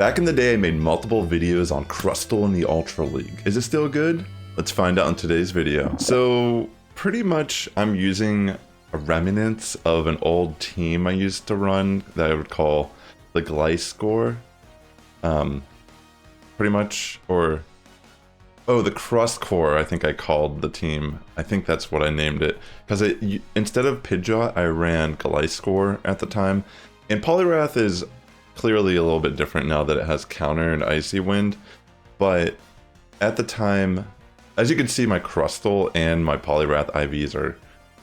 Back in the day, I made multiple videos on Crustal in the Ultra League. Is it still good? Let's find out in today's video. So pretty much I'm using a remnants of an old team I used to run that I would call the Gliscor. Pretty much, or the Crustle, I think I called the team. I think that's what I named it. Because instead of Pidgeot, I ran Gliscor at the time. And Poliwrath is clearly a little bit different now that it has Counter and Icy Wind. But at the time, as you can see, my Crustle and my Poliwrath IVs are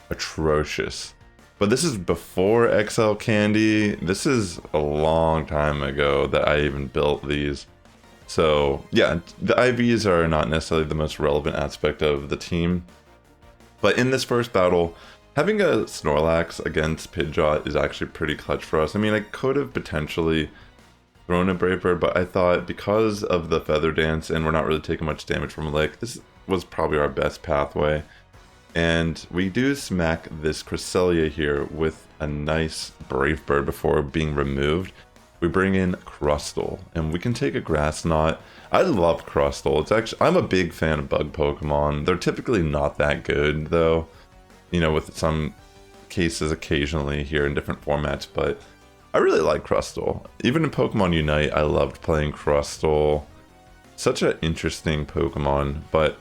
atrocious. But this is before XL Candy. This is a long time ago that I even built these. So yeah, the IVs are not necessarily the most relevant aspect of the team. But in this first battle, having a Snorlax against Pidgeot is actually pretty clutch for us. I mean, I could have potentially thrown a Brave Bird, but I thought because of the Feather Dance and we're not really taking much damage from a Lick, this was probably our best pathway. And we do smack this Cresselia here with a nice Brave Bird before being removed. We bring in Crustle, and we can take a Grass Knot. I love Crustle. It's actually, I'm a big fan of bug Pokemon. They're typically not that good, though. You know, with some cases occasionally here in different formats, but I really like Crustle. Even in Pokemon Unite, I loved playing Crustle. Such an interesting Pokemon, but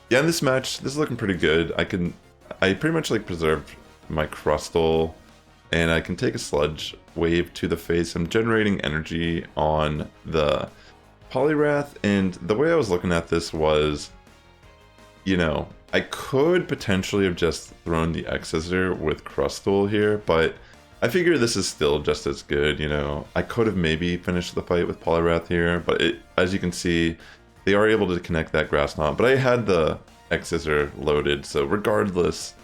yeah, in this match, this is looking pretty good. I pretty much like preserved my Crustle, and I can take a Sludge Wave to the face. I'm generating energy on the Poliwrath, and the way I was looking at this was, you know, I could potentially have just thrown the X-scissor with Crustle here, but I figure this is still just as good, you know. I could have maybe finished the fight with Poliwrath here, but as you can see, they are able to connect that Grass Knot, but I had the X-scissor loaded, so regardless,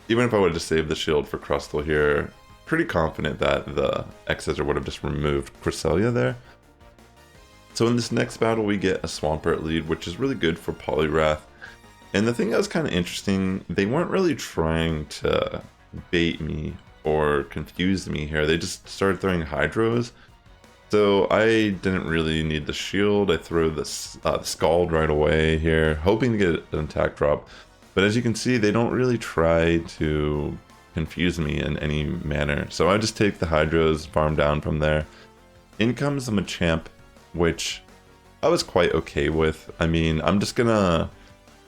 even if I would have just saved the shield for Crustle here, pretty confident that the X-scissor would have just removed Cresselia there. So in this next battle, we get a Swampert lead, which is really good for Poliwrath. And the thing that was kind of interesting, they weren't really trying to bait me or confuse me here. They just started throwing Hydros. So I didn't really need the shield. I threw the Scald right away here, hoping to get an attack drop. But as you can see, they don't really try to confuse me in any manner. So I just take the Hydros, farm down from there. In comes the Machamp, which I was quite okay with. I mean, I'm just gonna,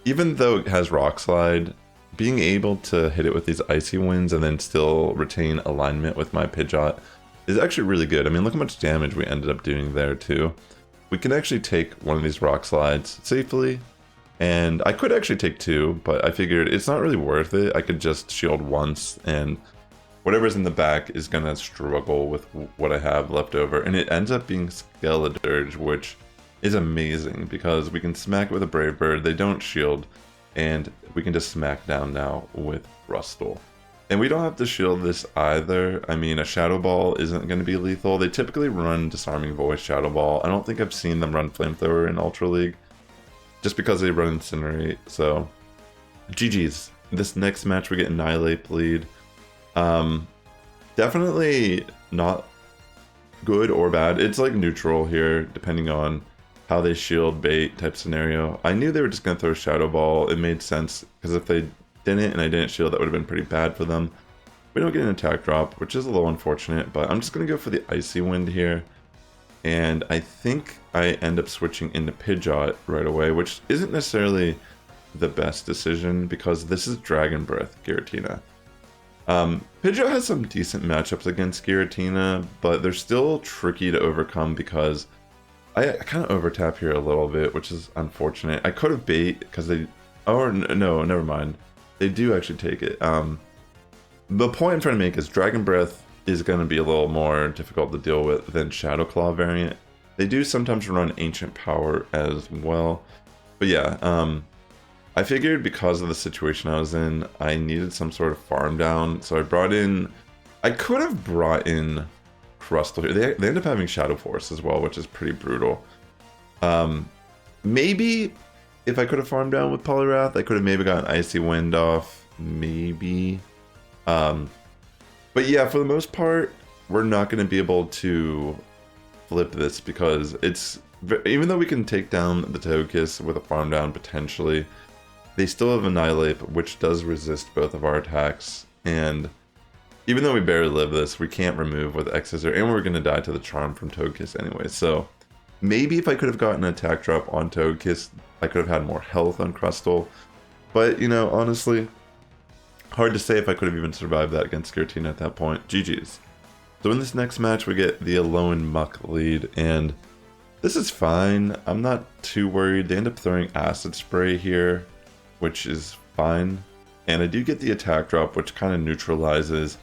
even though it has Rock Slide, being able to hit it with these Icy Winds and then still retain alignment with my Pidgeot is actually really good. I mean, look how much damage we ended up doing there too. We can actually take one of these Rock Slides safely, and I could actually take two, but I figured it's not really worth it. I could just shield once, and whatever's in the back is gonna struggle with what I have left over, and it ends up being Skeledirge, which is amazing because we can smack it with a Brave Bird, they don't shield, and we can just smack down now with Crustle. And we don't have to shield this either. I mean, a Shadow Ball isn't going to be lethal. They typically run Disarming Voice, Shadow Ball. I don't think I've seen them run Flamethrower in Ultra League, just because they run Incinerate. So, GG's. This next match we get Annihilate lead. Definitely not good or bad. It's like neutral here, depending on how they shield bait type scenario. I knew they were just going to throw Shadow Ball. It made sense, because if they didn't and I didn't shield, that would have been pretty bad for them. We don't get an attack drop, which is a little unfortunate, but I'm just going to go for the Icy Wind here. And I think I end up switching into Pidgeot right away, which isn't necessarily the best decision because this is Dragon Breath Giratina. Pidgeot has some decent matchups against Giratina, but they're still tricky to overcome because I kind of overtap here a little bit, which is unfortunate. I could have bait because they... Oh, no, never mind. They do actually take it. The point I'm trying to make is Dragon Breath is going to be a little more difficult to deal with than Shadow Claw variant. They do sometimes run Ancient Power as well. But yeah, I figured because of the situation I was in, I needed some sort of farm down. So I brought in... I could have brought in Crustle here. They end up having Shadow Force as well, which is pretty brutal. Maybe... if I could have farmed down with Poliwrath, I could have maybe gotten Icy Wind off, maybe. But yeah, for the most part, we're not going to be able to flip this because even though we can take down the Togekiss with a farm down potentially, they still have Annihilate, which does resist both of our attacks, and even though we barely live this, we can't remove with X-scissor, and we're going to die to the Charm from Togekiss anyway. So maybe if I could have gotten an attack drop on Togekiss, I could have had more health on Crustal. But, you know, honestly, hard to say if I could have even survived that against Giratina at that point. GG's. So in this next match, we get the Alolan Muk lead, and this is fine. I'm not too worried. They end up throwing Acid Spray here, which is fine. And I do get the attack drop, which kind of neutralizes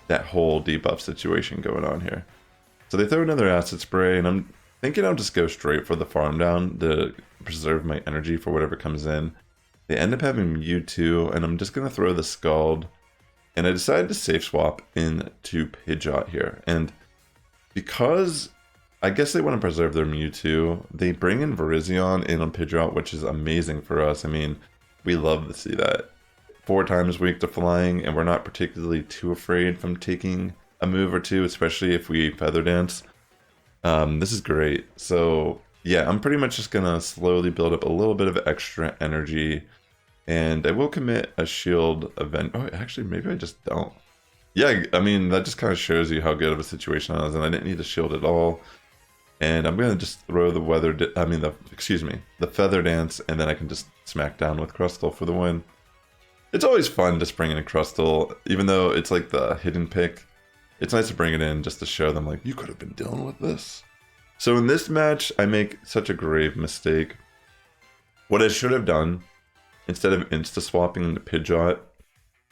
that whole debuff situation going on here. So they throw another Acid Spray, and I'm thinking I'll just go straight for the farm down to preserve my energy for whatever comes in. They end up having Mewtwo, and I'm just going to throw the Scald. And I decided to safe swap into Pidgeot here. And because I guess they want to preserve their Mewtwo, they bring in Virizion in on Pidgeot, which is amazing for us. I mean, we love to see that. 4 times weak to flying, and we're not particularly too afraid from taking a move or two, especially if we Feather Dance. This is great. So yeah, I'm pretty much just gonna slowly build up a little bit of extra energy, and I will commit a shield event. Oh, actually, maybe I just don't. Yeah, I mean, that just kind of shows you how good of a situation I was in. I didn't need a shield at all. And I'm gonna just throw the Feather Dance, and then I can just smack down with Crustal for the win. It's always fun just bringing in Crustal, even though it's like the hidden pick. It's nice to bring it in just to show them, like, you could have been dealing with this. So in this match, I make such a grave mistake. What I should have done, instead of insta-swapping into Pidgeot,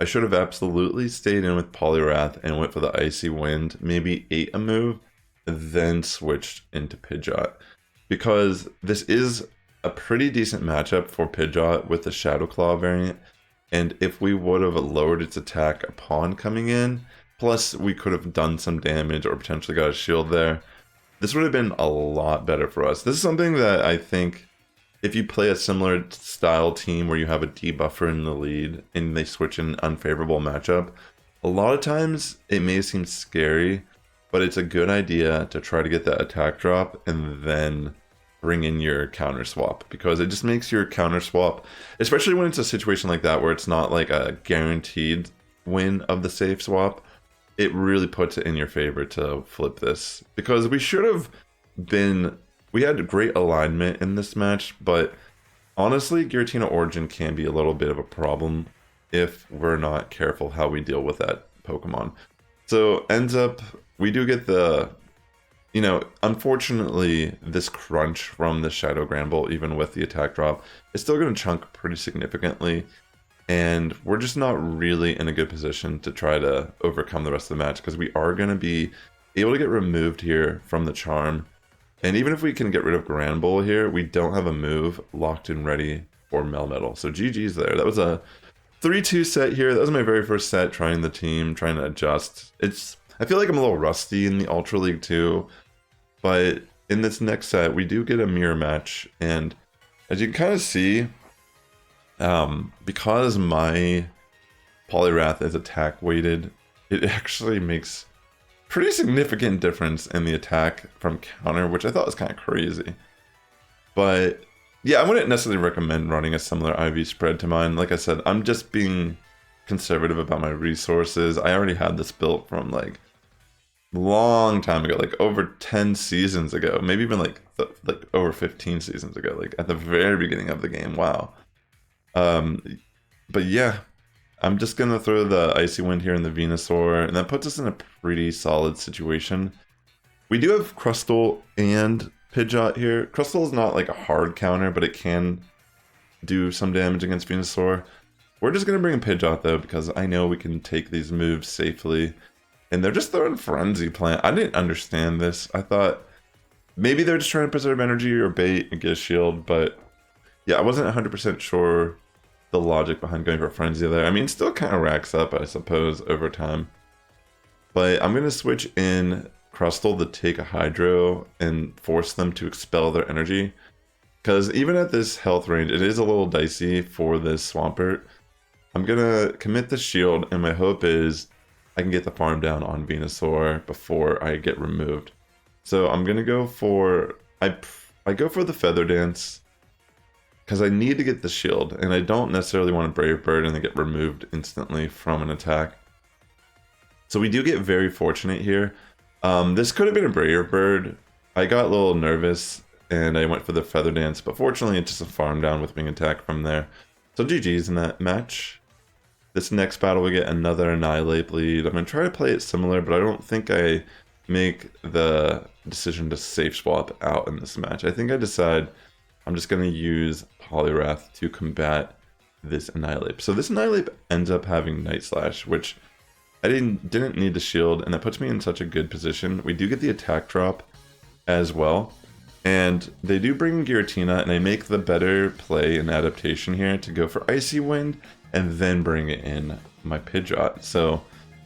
I should have absolutely stayed in with Poliwrath and went for the Icy Wind, maybe ate a move, then switched into Pidgeot. Because this is a pretty decent matchup for Pidgeot with the Shadow Claw variant. And if we would have lowered its attack upon coming in, plus we could have done some damage or potentially got a shield there, this would have been a lot better for us. This is something that I think if you play a similar style team where you have a debuffer in the lead and they switch in an unfavorable matchup, a lot of times it may seem scary, but it's a good idea to try to get that attack drop and then bring in your counter swap, because it just makes your counter swap, especially when it's a situation like that where it's not like a guaranteed win of the safe swap, it really puts it in your favor to flip this. Because we had great alignment in this match, but honestly, Giratina Origin can be a little bit of a problem if we're not careful how we deal with that Pokemon. So ends up, we do get the, you know, unfortunately, this crunch from the Shadow Granbull, even with the attack drop, is still going to chunk pretty significantly. And we're just not really in a good position to try to overcome the rest of the match, because we are going to be able to get removed here from the Charm. And even if we can get rid of Granbull here, we don't have a move locked and ready for Melmetal. So GG's there. That was a 3-2 set here. That was my very first set, trying the team, trying to adjust. I feel like I'm a little rusty in the Ultra League too, but in this next set, we do get a mirror match, and as you can kind of see, because my Poliwrath is attack weighted, it actually makes pretty significant difference in the attack from counter, which I thought was kind of crazy. But yeah, I wouldn't necessarily recommend running a similar IV spread to mine. Like I said, I'm just being conservative about my resources. I already had this built from like long time ago, like over 10 seasons ago, maybe even like over 15 seasons ago, like at the very beginning of the game. Wow. But yeah, I'm just gonna throw the Icy Wind here in the Venusaur, and that puts us in a pretty solid situation. We do have Crustal and Pidgeot here. Crustal is not like a hard counter, but it can do some damage against Venusaur. We're just gonna bring in Pidgeot though, because I know we can take these moves safely. And they're just throwing Frenzy Plant. I didn't understand this. I thought maybe they're just trying to preserve energy or bait and get a shield, but yeah, I wasn't 100% sure the logic behind going for Frenzy there. I mean, it still kind of racks up, I suppose, over time. But I'm going to switch in Crustal to take a Hydro and force them to expel their energy. Because even at this health range, it is a little dicey for this Swampert. I'm going to commit the shield, and my hope is I can get the farm down on Venusaur before I get removed. So I'm gonna go for I go for the Feather Dance because I need to get the shield, and I don't necessarily want a Brave Bird and then get removed instantly from an attack. So we do get very fortunate here. This could have been a Brave Bird. I got a little nervous and I went for the Feather Dance, but fortunately it's just a farm down with Wing Attack from there. So GG's in that match. This next battle we get another Annihilate lead. I'm going to try to play it similar, but I don't think I make the decision to safe swap out in this match. I think I decide I'm just going to use Poliwrath to combat this Annihilate. So this Annihilate ends up having Night Slash, which I didn't need the shield, and that puts me in such a good position. We do get the attack drop as well, and they do bring Giratina, and I make the better play and adaptation here to go for Icy Wind and then bring in my Pidgeot. So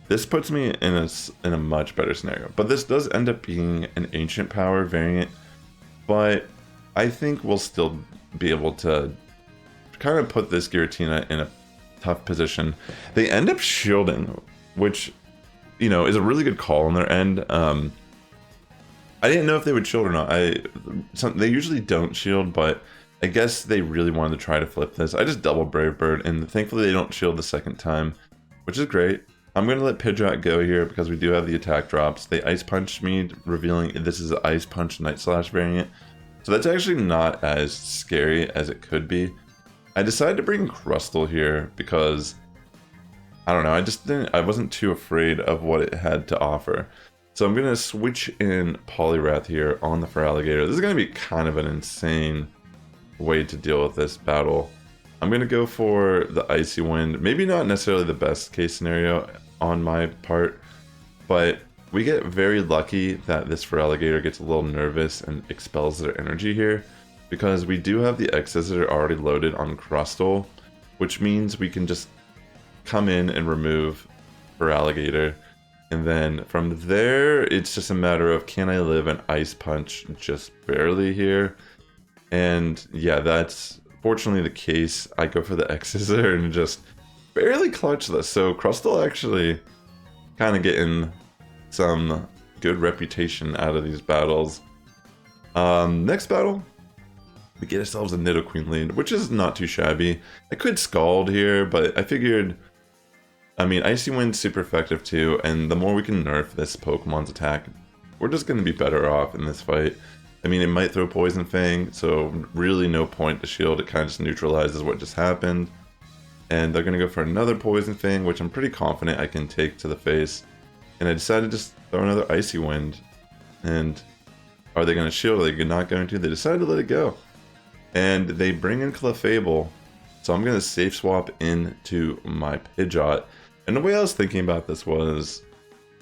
this puts me in a much better scenario. But this does end up being an Ancient Power variant, but I think we'll still be able to kind of put this Giratina in a tough position. They end up shielding, which, you know, is a really good call on their end. I didn't know if they would shield or not. They usually don't shield, but I guess they really wanted to try to flip this. I just double Brave Bird, and thankfully they don't shield the second time, which is great. I'm going to let Pidgeot go here because we do have the attack drops. They Ice Punch me, revealing this is an Ice Punch Night Slash variant. So that's actually not as scary as it could be. I decided to bring Crustal here because, I don't know, I wasn't too afraid of what it had to offer. So I'm going to switch in Poliwrath here on the Feraligatr. This is going to be kind of an insane way to deal with this battle. I'm going to go for the Icy Wind. Maybe not necessarily the best case scenario on my part, but we get very lucky that this Feraligatr gets a little nervous and expels their energy here, because we do have the X-scissor already loaded on Crustal, which means we can just come in and remove Feraligatr. And then from there, it's just a matter of, can I live an Ice Punch just barely here? And yeah, that's fortunately the case. I go for the X-scissor and just barely clutch this. So Crustal actually kind of getting some good reputation out of these battles. Next battle, we get ourselves a Nidoqueen lead, which is not too shabby. I could Scald here, but I figured, I mean, Icy Wind's super effective too, and the more we can nerf this Pokemon's attack, we're just going to be better off in this fight. I mean, it might throw Poison Fang, so really no point to shield. It kind of just neutralizes what just happened. And they're going to go for another Poison Fang, which I'm pretty confident I can take to the face. And I decided to just throw another Icy Wind. And are they going to shield? Are they not going to? They decided to let it go. And they bring in Clefable. So I'm going to safe swap into my Pidgeot. And the way I was thinking about this was,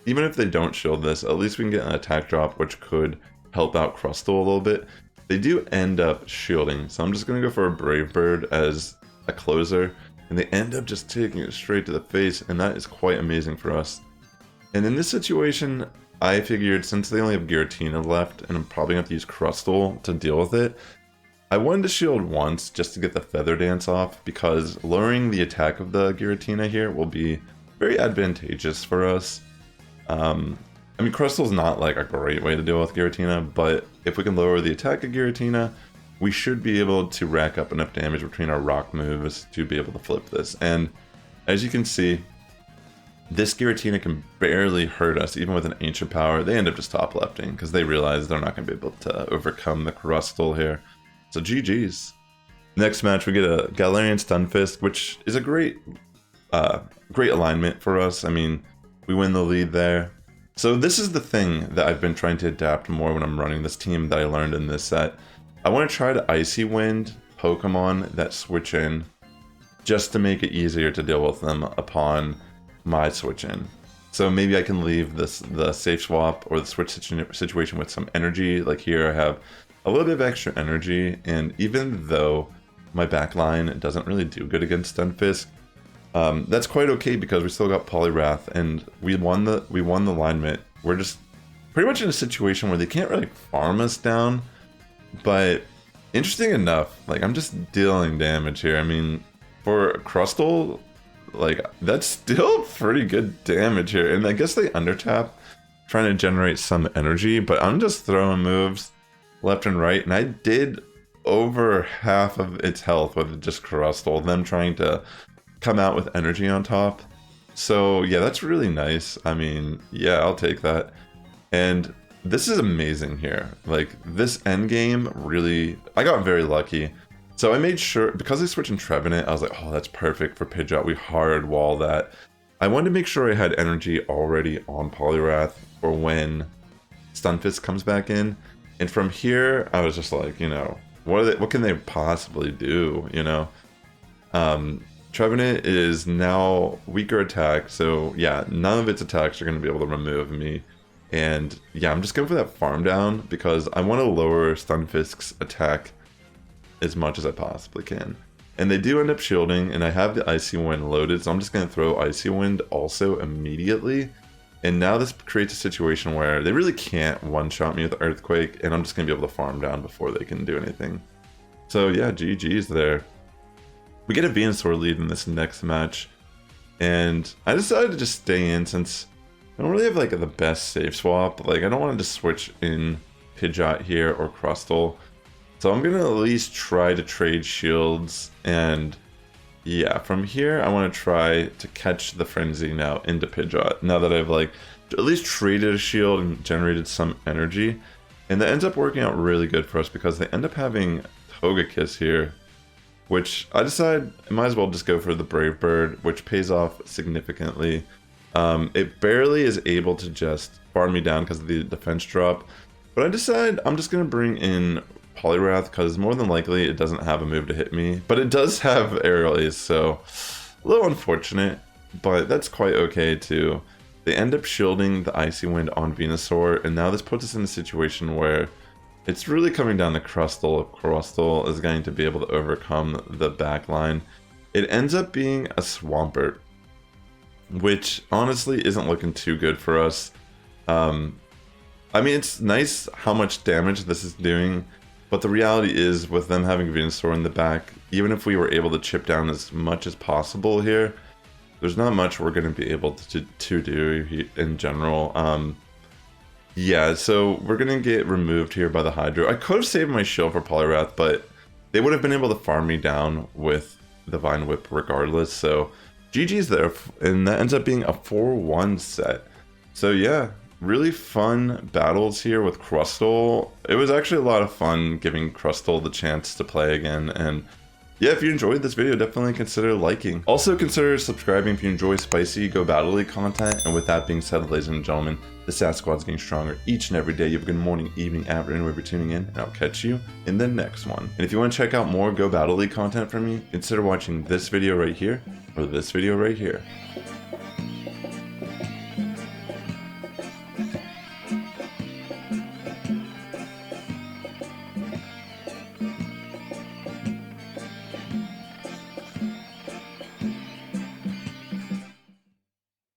even if they don't shield this, at least we can get an attack drop, which could help out Crustal a little bit. They do end up shielding, so I'm just going to go for a Brave Bird as a closer, and they end up just taking it straight to the face, and that is quite amazing for us. And in this situation, I figured since they only have Giratina left, and I'm probably going to have to use Crustal to deal with it, I wanted to shield once just to get the Feather Dance off, because lowering the attack of the Giratina here will be very advantageous for us. I mean, Crustal's not like a great way to deal with Giratina, but if we can lower the attack of Giratina, we should be able to rack up enough damage between our rock moves to be able to flip this. And as you can see, this Giratina can barely hurt us, even with an Ancient Power. They end up just top lefting because they realize they're not going to be able to overcome the Crustal here. So GG's. Next match, we get a Galarian Stunfisk, which is a great alignment for us. I mean, we win the lead there. So this is the thing that I've been trying to adapt more when I'm running this team that I learned in this set. I want to try to Icy Wind Pokemon that switch in, just to make it easier to deal with them upon my switch in. So maybe I can leave the safe swap or the switch situation with some energy. Like here I have a little bit of extra energy, and even though my backline doesn't really do good against Stunfisk, that's quite okay because we still got Poliwrath and we won the alignment. We're just pretty much in a situation where they can't really farm us down, but interesting enough, like I'm just dealing damage here. I mean, for Crustal, like that's still pretty good damage here, and I guess they undertap trying to generate some energy, but I'm just throwing moves left and right, and I did over half of its health with just Crustal, them trying to come out with energy on top. So yeah, that's really nice. I mean, yeah, I'll take that. And this is amazing here. Like, this end game really, I got very lucky. So I made sure, because I switched in Trevenant, I was like, oh, that's perfect for Pidgeot. We hard wall that. I wanted to make sure I had energy already on Poliwrath for when Stunfisk comes back in. And from here, I was just like, you know, what can they possibly do, you know? Trevenant is now weaker attack, so yeah, none of its attacks are going to be able to remove me. And yeah, I'm just going for that farm down because I want to lower Stunfisk's attack as much as I possibly can. And they do end up shielding, and I have the Icy Wind loaded, so I'm just going to throw Icy Wind also immediately. And now this creates a situation where they really can't one-shot me with Earthquake, and I'm just going to be able to farm down before they can do anything. So yeah, GG's there. We get a Venusaur lead in this next match, and I decided to just stay in since I don't really have like the best save swap. Like, I don't want to just switch in Pidgeot here or Crustal. So I'm going to at least try to trade shields, and yeah, from here I want to try to catch the Frenzy now into Pidgeot, now that I've like at least traded a shield and generated some energy. And that ends up working out really good for us because they end up having Togekiss here, which I decide I might as well just go for the Brave Bird, which pays off significantly. It barely is able to just farm me down because of the defense drop, but I decide I'm just going to bring in Poliwrath because more than likely it doesn't have a move to hit me, but it does have Aerial Ace, so a little unfortunate, but that's quite okay too. They end up shielding the Icy Wind on Venusaur, and now this puts us in a situation where it's really coming down to Crustal. If Crustal is going to be able to overcome the back line, it ends up being a Swampert, which honestly isn't looking too good for us. I mean, it's nice how much damage this is doing, but the reality is with them having Venusaur in the back, even if we were able to chip down as much as possible here, there's not much we're going to be able to do in general. Yeah, so we're going to get removed here by the Hydro. I could have saved my shield for Poliwrath, but they would have been able to farm me down with the Vine Whip regardless. So GG's there, and that ends up being a 4-1 set. So yeah, really fun battles here with Crustal. It was actually a lot of fun giving Crustal the chance to play again, and yeah, if you enjoyed this video, definitely consider liking. Also consider subscribing if you enjoy spicy Go Battle League content. And with that being said, ladies and gentlemen, the Sass Squad's getting stronger each and every day. You have a good morning, evening, afternoon, wherever you're tuning in, and I'll catch you in the next one. And if you want to check out more Go Battle League content from me, consider watching this video right here, or this video right here.